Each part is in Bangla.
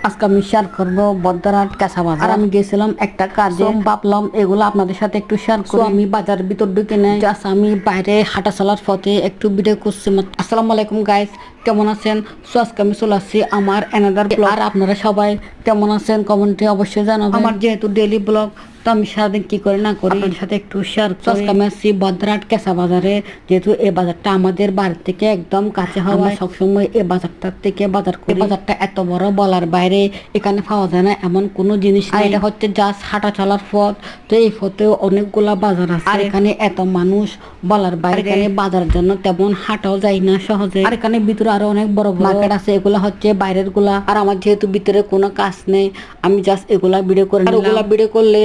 আজকে আমি শেয়ার করবো বদ্রাট কাঁচা বাজার। আর আমি গেছিলাম একটা কাজে, ভাবলাম এগুলো আপনাদের সাথে একটু শেয়ার করি। আমি বাজার ভিতর ঢুকে নেই, জাস্ট আমি বাইরে হাঁটা চলার পথে একটু ভিডিও করছি। আসসালামু আলাইকুম গাইস, কেমন আছেন? সো আজকে আমি চলে আসছি আমার অ্যানাদার ব্লগ। আর আপনারা সবাই কেমন আছেন কমেন্টে অবশ্যই জানাবেন। আমার যেহেতু ডেইলি ব্লগ, তো আমি সারাদিন কি করে না করি আপনাদের সাথে একটু শেয়ার করি। আজকে আমি আসছি বদ্রাট কাঁচা বাজারে। যেহেতু এই বাজারটা আমাদের বাড়ি থেকে একদম কাছে হয়, আমরা সবসময় এই বাজারটার থেকে বাজার করি। বাজারটা এত বড় বলার বাইরে, এখানে পাওয়া যায় না এমন কোনো জিনিস নেই। এটা হচ্ছে জাস্ট হাঁটা চলার পথ। তো এই পথে অনেকগুলা বাজার আছে, আর এখানে এত মানুষ বলার বাইরে। এখানে বাজারের জন্য তেমন হাঁটাও যায় না সহজে। আর এখানে ভিতরে আরো অনেক বড় বড় মার্কেট আছে, এগুলা হচ্ছে বাইরের গুলা। আর আমার যেহেতু ভিতরে কোনো কাজ নেই, আমি জাস্ট এগুলা ভিডিও করে নিলাম। এগুলা ভিডিও করলে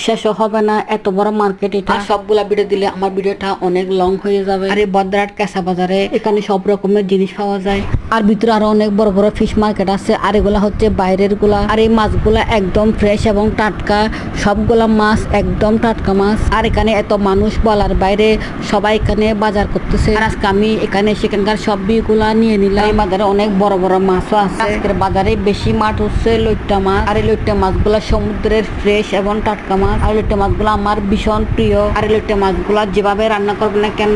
শেষ হবে না, এত বড় মার্কেট এটা। সবগুলা ভিডিও দিলে আমার ভিডিওটা অনেক লং হয়ে যাবে। আর এই বদ্রাট কাঁচা বাজারে এখানে সব রকমের জিনিস পাওয়া যায়। আর ভিতরে আরো অনেক বড় বড় ফিশ মার্কেট আছে, আর এগুলা হচ্ছে বাইরের গুলা। আর এই মাছগুলা একদম ফ্রেশ এবং টাটকা, সবগুলা মাছ একদম টাটকা মাছ। আর এখানে এত মানুষ বলার বাইরে, সবাই এখানে বাজার করতেছে। আর আজকে আমি এখানে সেখানকার সবগুলা নিয়ে নিলাম। এই বাজারে অনেক বড় বড় মাছও আছে। আজকের বাজারে বেশি মাছ হচ্ছে লইট্টা মাছ। আর এই লইট্টা মাছগুলা সমুদ্রের ফ্রেশ এবং টাটকা মাছ। আর লইট্টা মাছগুলো আমার ভীষণ প্রিয়। আর এই লইট্টা মাছগুলা যেভাবে রান্না করবে না কেন,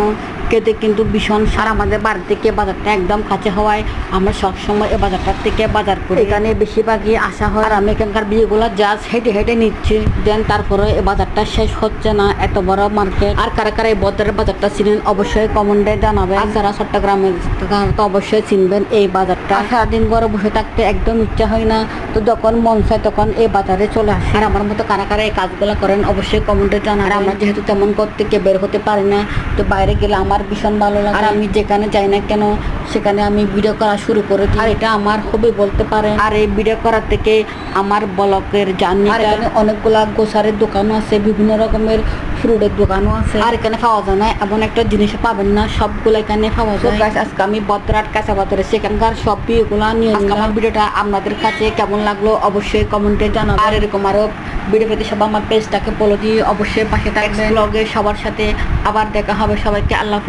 খেতে কিন্তু ভীষণ সার। আমাদের বাড়ি থেকে বাজারটা একদম কাছে হওয়ায় আমরা সবসময় এই বাজারটার থেকে বাজার করি। এখানে বেশিরভাগই আসা হয়। আর আমি এখানকার বিয়েগুলো জাস্ট হেঁটে হেঁটে নিচ্ছি। দেন তারপরে এই বাজারটা শেষ হচ্ছে না, এত বড় মার্কেট। আর কারা কারা এই বদ্রের বাজারটা চিনেন অবশ্যই কমেন্টে জানাবেন। আর যারা চট্টগ্রামের তো অবশ্যই চিনবেন এই বাজারটা। সারাদিন ঘরে বসে থাকতে একদম ইচ্ছা হয় না, তো যখন মন চায় তখন এই বাজারে চলে আসে। আর আমার মতো কারা কারা এই কাজগুলো করেন অবশ্যই কমেন্টে জানাবেন। আর আমরা যেহেতু তেমন করতে বের হতে পারি না, তো বাইরে গেলে আমার ভীষণ ভালো লাগে। আর আমি যেখানে যাই না কেন সেখানে আমি ভিডিও করা শুরু করে দিই। আর এটা আমার হবি বলতে পারেন। আর এই ভিডিও করার থেকে আমার ব্লগের জার্নি। আর এখানে অনেকগুলা গোসারের দোকানও আছে, বিভিন্ন রকমের ফ্রুটের দোকানও আছে। আর এখানে পাওয়া যায় না এমন একটা জিনিস পাবেন না, সবগুলো এখানে পাওয়া যায়। আজকে আমি বদ্রাট কাঁচা বাজারে সেখানকার সব ভিডিওগুলো নিয়ে নিলাম। আমার ভিডিওটা আপনাদের কাছে কেমন লাগলো অবশ্যই কমেন্টে জানাবেন। আর এরকম আরো ভিডিও পেতে সবাই আমার পেজটাকে ফলো দিয়ে অবশ্যই পাশে থাকবেন। ব্লগে সবার সাথে আবার দেখা হবে। সবাইকে আল্লাহ।